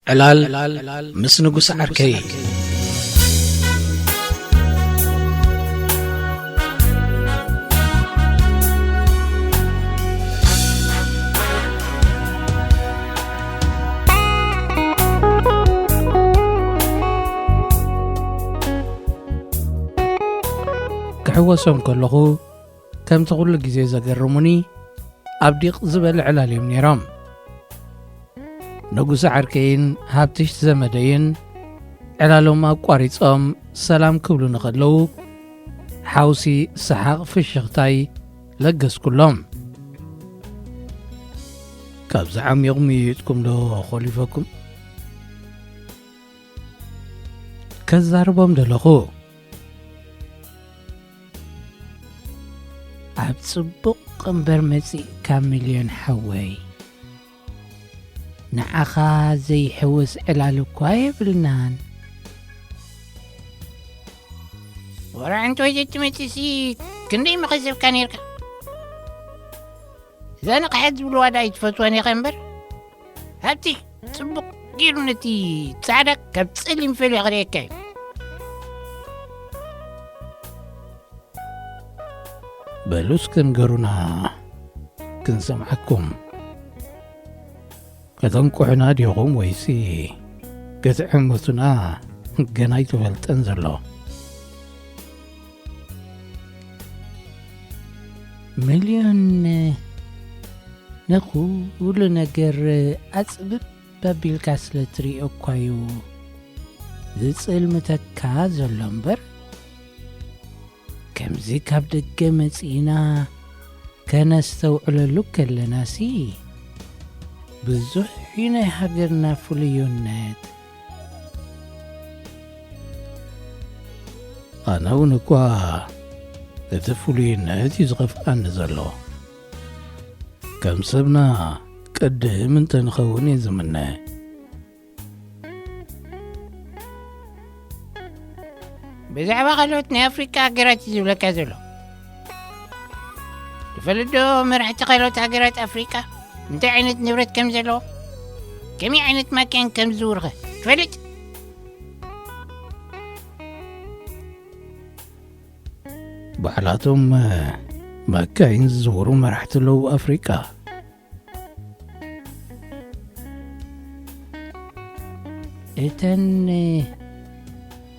علال مس نقص عركي كحوسهم كلغو كم تقول جزء زجرموني أبديق زبل علاليم نيرام نقص عركين هابتش زمدين علالهم أقواريتهم سلام كبلو نقدلو حاوسي سحاق في الشغطاي لقس كلهم كابز عام يغميتكم لو خليفكم كزاربهم دلغو عبد صبق قنبر مسي كامليون حوي نعخا زي حوس علالو كواي بلنان ورا عنتو هجت متسي كندي مخزف كان يركا زانق حد بالوادا يتفتواني قنبر هاتي صبق قيلو نتي تساعدك كبتسلم في الغريكاي بلوس كنقرونا كنسمعكم كتنقحنا ديوغم ويسي كتعمتنا قنايتو فالتنزلو مليون نقول نقر أصبب بابيلكاس لتريو كوايو زيصل متكا زلمبر كمزي كاب دقة مصينا كنستوعللو كلنا سي بزح حين هاجرنا فليونات أنا ونكوا تفليونات يزغف أنزلو كم سبنا قدم انت نخوني زمنا بزعبا خلوتني أفريكا قرات زولك أزولو تفلدو مرحت خلوت قرات أفريكا انت عينت نورت كم زلو كمي عينت مكان كم زورغة تفلد بحلاتهم ما كاين زورو مرحت له أفريكا إتن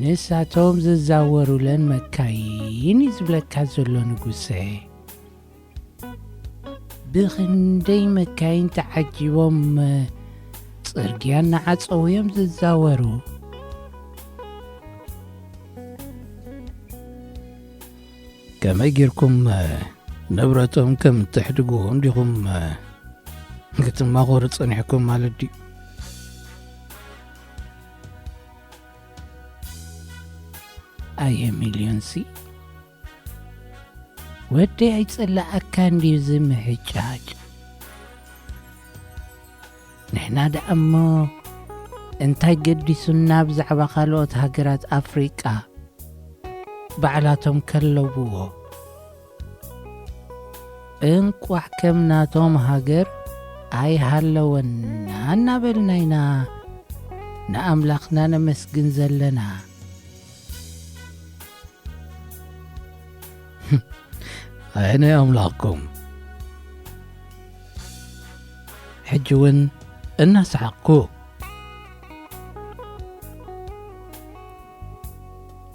نساتهم ززاورو لن مكاين يزبلك هزولو نقوسي بخندي مكاين تعجبهم صرقيان عصويهم ززاورو كما يجيركم نبرتهم كم تحدقوهم ديهم قلت ما غورت صنعكم مالدي أي مليون سي ودي يتصلى أكان دي زم حجاج نحنا دا أمو انتاي قدي سنة بزعبا خالوت هاقرات أفريقيا بعلاتهم كلبوه انكو حكمناتهم هاقر أي هالونا نابلناينا نأملاقنا نمسكن زلنا أنا أملاكم حجون الناس حقو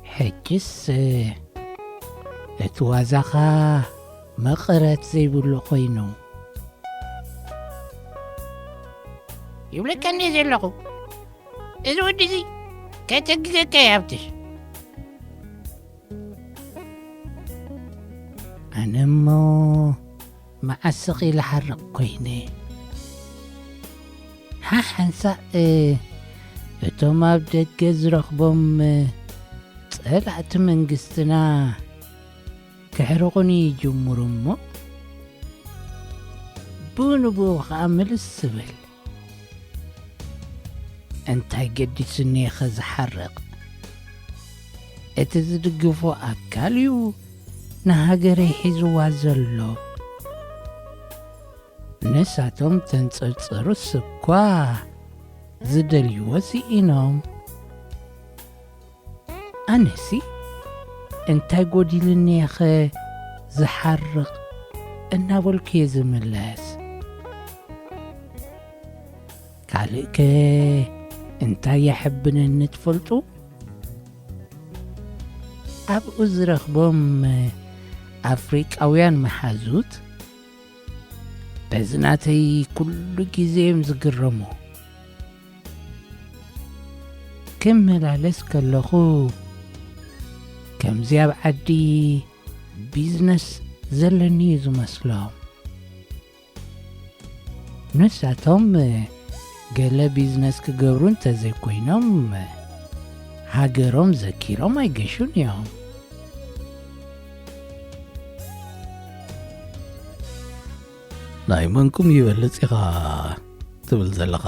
حجس اتوازخا مقرات زي بلو قينو يبلك كان يزي لقو إذا ودي زي كاتقق كيابتش أنا مو مع السقي لحرق كويني ها حنسا اتو ما بدك جزرق بوم طلعت من قستنا كحرقني جمرمو بونو بو عامل السبل انت قدي سني خز حرق اتزدقفو أكاليو نهاجري حزوا زلو نساتهم تنصرصرو السكوا ዝደልይዎ ኢኖም ኣነሲ እንታይ ጎዲልኒ ኸ ዝሓርቕ እናበልኩ እየ ዝምለስ ካልእ ከ እንታይ የሕብነኒ ትፈልጡ ኣብኡ ዝረኽቦም ኣፍሪቃውያን መሓዙት በዝናተይ ኩሉ ጊዜም ዝግረሙ ክመላለስ ከለኹ ከምዚ ኣብ ዓዲ ቢዝነስ ዘለኒ ዝመስሎም ንሳቶም ገለ ቢዝነስ ክገብሩ እንተዘይኮይኖም ሃገሮም ዘኪሮም ኣይገሹን እዮም ናይ መንኩም ይበልጽ ኢኻ ትብል ዘለኻ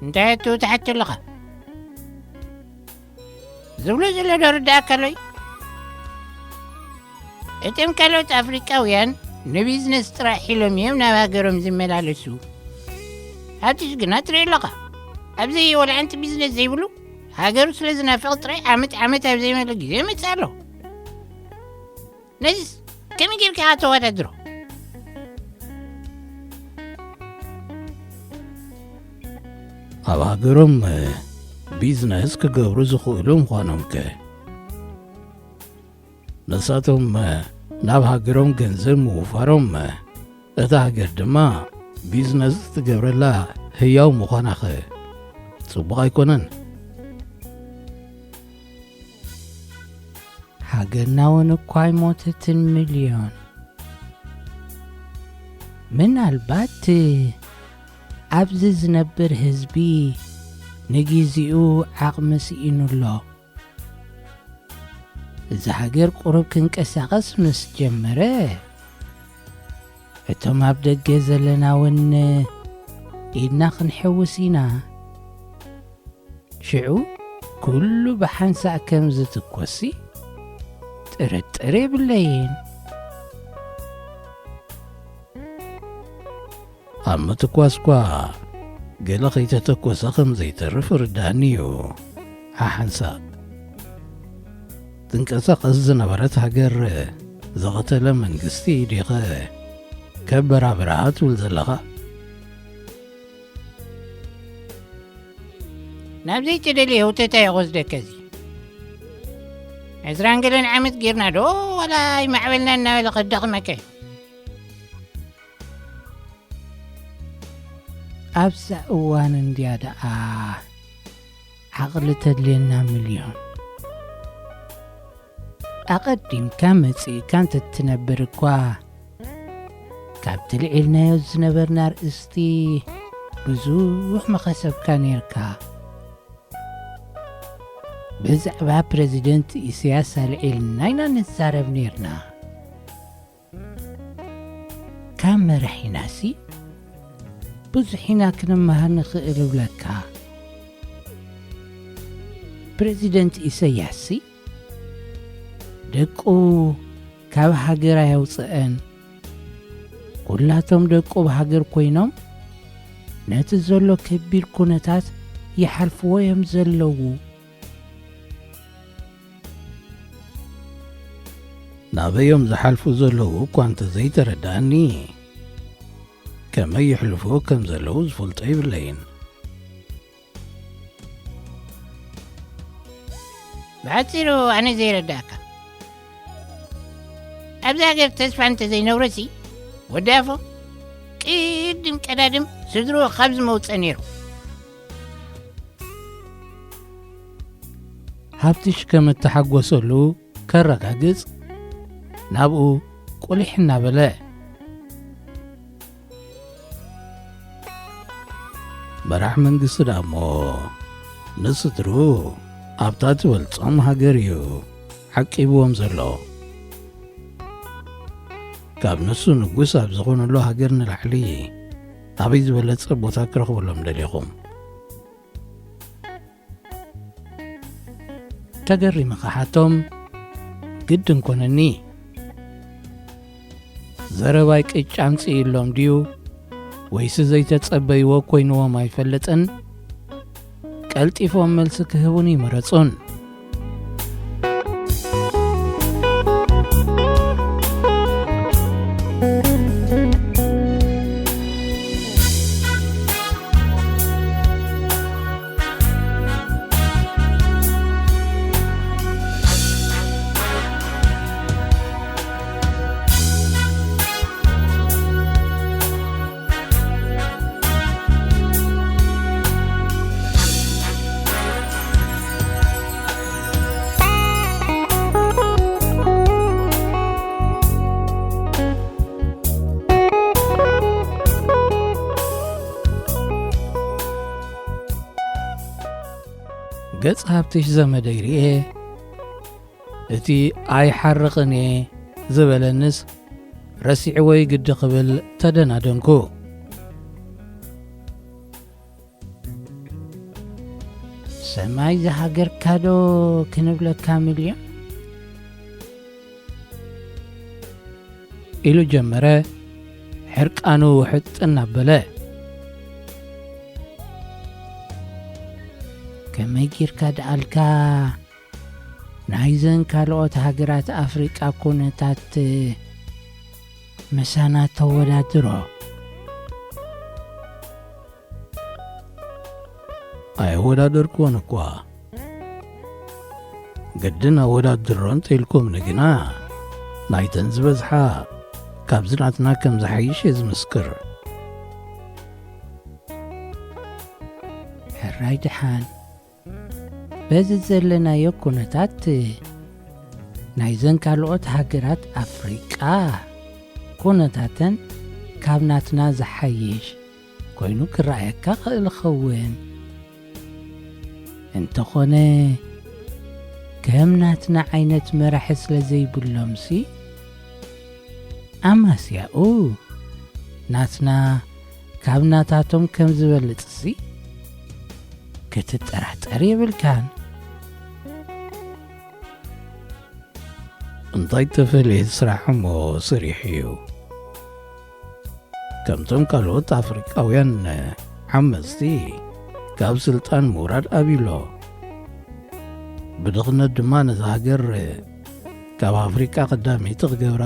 እንታይ ትውትሓት ኣለኻ ዝብሎ ዘሎ ዶ ርዳእካለይ እቶም ካልኦት ኣፍሪቃውያን ንቢዝነስ ጥራሕ ኢሎም እዮም ናብ ሃገሮም ዝመላለሱ ኣብቲሽ ግና ትርኢ ኣለኻ ኣብዚ ወላ ሓንቲ ቢዝነስ ዘይብሉ ሃገሩ ስለ ዝናፍቕ ጥራይ ዓመት ኣብ ዘይመለ ጊዜ ይመጽእ ኣሎ ነዚስ ከመይ ጌርካ ኢኻ ተወዳድሮ ኣብ ሃገሮም ቢዝነስ ክገብሩ ዝኽእሉ ምዃኖም ከ ነሳቶም ናብ ሃገሮም ገንዘብ ምውፋሮም እታ ሃገር ድማ ቢዝነስ ትገብረላ ህያው ምዃና ኸ ጽቡቕ ኣይኮነን ሃገርና እውን እኳ ኣይሞተትን ሚልዮን ምናልባት ኣብዚ ዝነብር ህዝቢ ንጊዜኡ ዓቕሚ ስኢኑሎ እዚ ሃገር ቁሩብ ክንቀሳቐስ ምስ ጀመረ እቶም ኣብ ደገ ዘለና እውን ኢድና ክንሕውስ ኢና ሽዑ ኩሉ ብሓንሳእ ከም ዝትኰሲ ጥርጥር የብለይን ኣብ ምትኳስ እኳ ገለ ኸይተተኰሰ ከም ዘይተርፍ ርዳእኒ እዩ ሓሓንሳእ ትንቀሳቐስ ዝነበረት ሃገር ዘቐተለ መንግስቲ ዲኸ ከበራብርሃ ትብል ዘለኻ ናብ ዘይተደልየ ህውተታ ይወስደከ እዚ 20 ዓመት ጌርና ዶ ወላ ይማዕበልና እናበለ ኸዳኽመከ ኣብዛ እዋን እንድያ ደኣ ዓቕሊ ተድልየና ሚልዮን ኣቐዲምካ መጺእካ እንተትነብር እኳ ካብቲ ልዒልናዮ ዝነበርና ርእስቲ ብዙሕ መኸሰብካ ነርካ ብዛዕባ ፕሬዚደንት ኢሳያስ ኣልዒልና ኢና ንዛረብ ነርና ካብ መራሒናሲ ብዙሕ ኢና ክንመሃር ንኽእል ብለካ ፕሬዚደንት ኢሳያስ ደቁ ካብ ሃገር ኣየውፅአን ኩላቶም ደቁ ብሃገር ኮይኖም ነቲ ዘሎ ከቢድ ኩነታት ይሓልፍዎ እዮም ዘለዉ ናበዮም ዝሓልፉ ዘለዉ እኳ እንተዘይተረዳእኒ ከመይ ይሕልፍዎ ከም ዘለዉ ዝፈልጦ ይብለይን ብሓፂሩ ኣነ ዘይረዳእካ ኣብዚ ሃገር ተስፋ እንተዘይነብረሲ ወዳፎ ቅድም ቀዳድም ስድርዎ ካብ ዝመውፀእ ነይሩ ሃብትሽ ከም እተሓጐሰሉ ከረጋግጽ ናብኡ ቁሊሕ እናበለ መራሕ መንግስቲ ዳሞ ንስድሩ ኣብታ ትበልጾም ሃገር እዩ ዓቂብዎም ዘሎ ካብ ንሱ ንጉስ ኣብ ዝኾነሉ ሃገር ንላዕሊ ኣበይ ዝበለጸ ቦታ ክረኽበሎም ደሊኹም ተገሪመ ኸሓቶም ግድን ኮነኒ ዘረባይ ቅጫ ኣምፂእ ኢሎም ድዩ ወይስ ዘይተጸበይዎ ኮይንዎም ኣይፈለጥን ቀልጢፎም መልሲ ክህቡን ይመረጹን። ገጽ ሃብትሽ ዘመደይርኤ እቲ ኣይሓርቕን እየ ዝበለንስ ረሲዕ ወይ ግዲ ኽብል ተደናደንኩ። ሰማይ ዝሃገርካዶ ክንብለካ ሚልዮን ኢሉ ጀመረ ሕርቃኑ ውሕጥን ኣበለ። ከመይ ጌርካ ደኣልካ ናይዘን ካልኦት ሃገራት ኣፍሪቃ ኩነታት መሳና ተወዳድሮ? ኣይወዳደርክዎን እኳ ግድን ኣወዳድሮ እንተኢልኩም ንግና ናይተን ዝበዝሓ ካብ ዝናትና ከም ዝሓይሽ እየ ዝምስክር። ሕራይ ድሓን በዚ ዘለናዮ ኩነታት ናይዘን ካልኦት ሃገራት ኣፍሪቃ ኩነታተን ካብ ናትና ዝሓይሽ ኮይኑ ክረአየካ ኽእል ኸውን። እንተኾነ ከም ናትና ዓይነት መራሒ ስለ ዘይብሎምሲ ኣማስያኡ ናትና ካብ ናታቶም ከም ዝበልጥሲ ክትጠራጠር የብልካን። እንታይ ተፈልየ ስራሕ እሞ ስሪሕ እዩ። ከምቶም ካልኦት ኣፍሪቃውያን ሓመስቲ ካብ ስልጣን ምውራድ ኣቢሎ ብድኽነት ድማ ነዚ ሃገር ካብ ኣፍሪቃ ቀዳመይቲ ክገብራ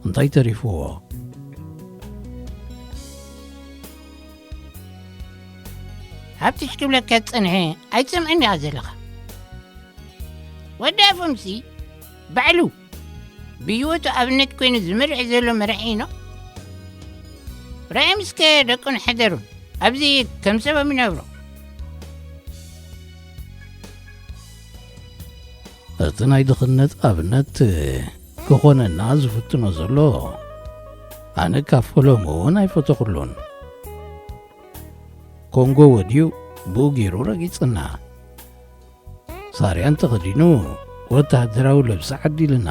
እንታይ ተሪፍዎ? ሃብትሽ ክብለካ ዝጸንሐ ኣይትሰምዐኒ ኢኻ ዘለኻ። ወዲ ኣፎምሲ ባዕሉ ብህይወቱ ኣብነት ኮይኑ ዝመርሕ ዘሎ መራሒ ኢኖ ራእየ ምስከ ደቁን ሓደሩን ኣብዚ ከም ሰበም ይነብሮ። እቲ ናይ ድኽነት ኣብነት ክኾነና ዝፍትኖ ዘሎ ኣነ ካፈሎም እውን ኣይፈተኹሉን። ኮንጎ ወዲዩ ብኡ ገይሩ ረጊጽና ሳርያን ተኸዲኑ ወታደራዊ ልብሲ ዓዲልና።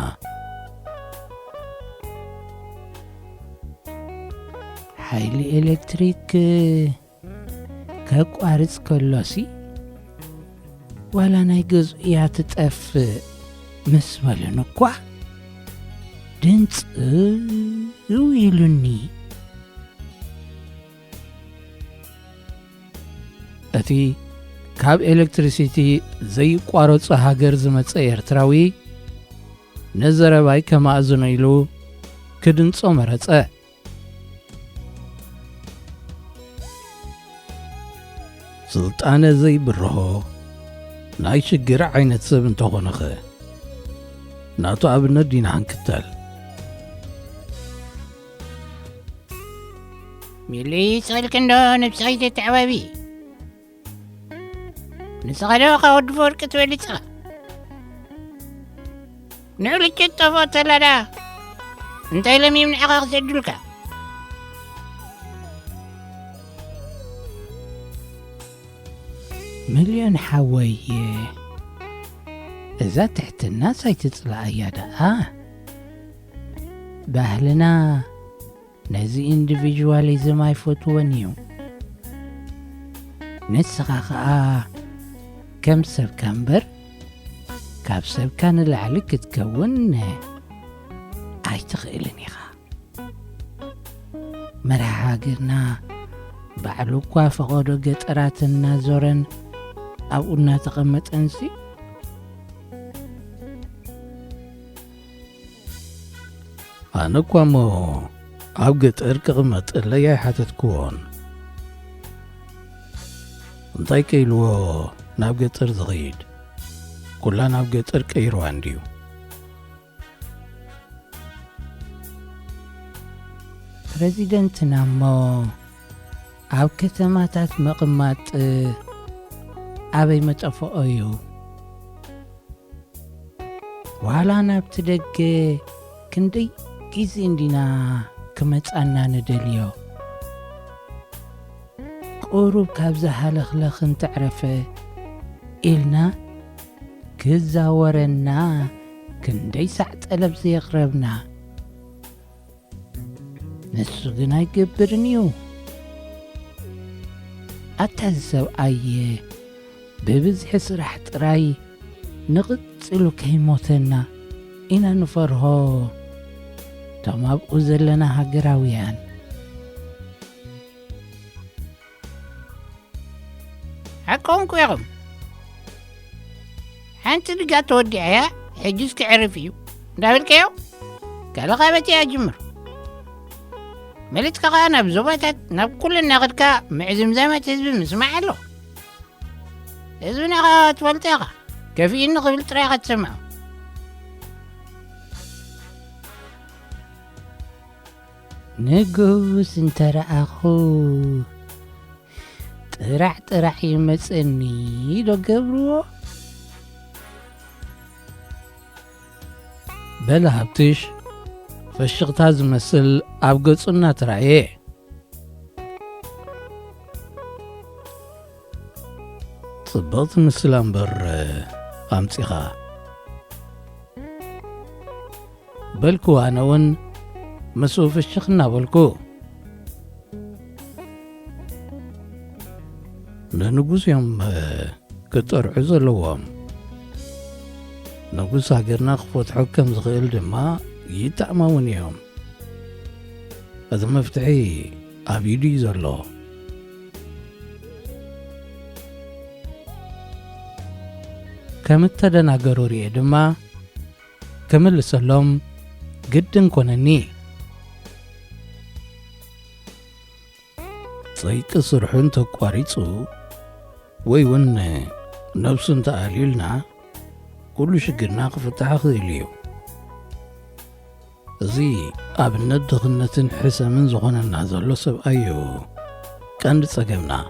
ሓይሊ ኤሌክትሪክ ከቋርጽ ከሎሲ ዋላ ናይ ገዙ እያ ትጠፍእ ምስ በለን እኳ ድንጽው ኢሉኒ። እቲ ካብ ኤሌክትሪሲቲ ዘይቋረጹ ሃገር ዝመጸ ኤርትራዊ ነዘረባይ ከማእዝኖ ኢሉ ክድንጾ መረጸ። ስልጣነ ዘይብርሆ ናይ ሽግር ዓይነት ሰብ እንተኾነኸ ናቱ ኣብነት ዲና ክንክተል። ሚሊ ጽቕልክንዶ ነብስኸይተ ተዕባቢ ንስኻደኻ ወዲ ፈወርቂ ትበሊጽኻ ንዕልጨት ጠፎ ተላዳ እንታይ ለሚም ንዕኻ ክሰዱልካ? ሚልዮን ሓወይ እዛ ትሕትና ሳይትጽላእ እያ ደኣ። ባህልና ነዚ ኢንዲቪዥዋሊዝም ኣይፈትዎን እዩ። ንስኻ ኸዓ ከም ሰብካ እምበር ካብ ሰብካ ንላዕሊ ክትከውን ኣይትኽእልን ኢኻ። መራሃግርና ባዕሉ እኳ ፈቐዶ ገጠራትና ዞረን ኣብኡ እናተቐመጠንሲ ኣነ እኳ እሞ ኣብ ገጠር ክቕመጠለይ ኣይሓተትክዎን። እንታይ ከይልዎ ናብ ገጠር ዝኸይድ ኩላ ናብ ገጠር ቀይርዋ እንድዩ? ፕረዚደንትና እሞ ኣብ ከተማታት መቕማጥ ኣበይ መጠፍኦ እዩ? ዋላ ናብቲ ደገ ክንደይ ጊዜ እንዲና ክመጻና ንደልዮ? ቁሩብ ካብ ዝሃለኽለኽ እንትዕረፈ ኢልና ክዛወረና ክንደይ ሳዕ ጠለብ ዘየቕረብና። ንሱ ግን ኣይገብርን እዩ። ኣታዚ ሰብኣየ ብብዝሒ ስራሕ ጥራይ ንቕጽሉ ከይሞተና ኢና ንፈርሆ ቶም ኣብኡ ዘለና ሃገራውያን። حقونكو يغم حانت لقا تودعيا حجز كعرفيو دابل كيو قال غابتي أجمر ملتك غانا بزوباتات ناب كل النغدكا معزم زامة حزب مسمع له حزبنا غا تولتاغا كفي إنه قبل طريقة تسمعه ንጉስ እንተረኣኹ ጥራሕ ይመፅኒ ዶ ገብርዎ? በለ ሃብትሽ ፈሽኽታ ዝመስል ኣብ ገጹ እናተራእየ ጽብቕቲ ምስላ እምበር ኣምፂኻ በልኩ ኣነ እውን مسو فشخنا بالكو ننقص يوم كتر عزلوهم نقص هاجرنا خفوت حكم صغير دما يتعمون يوم هذا مفتحي عبيدي زلو كم تدنا قروري دما كمل سلام جدا كونني صيت صرحون تقاريصو ويون نفسن تقاليلنا كل شقرنا قفتح خذيليو زي أبنى دغنة حسا من زغن النازل سب أيو كان تساقمنا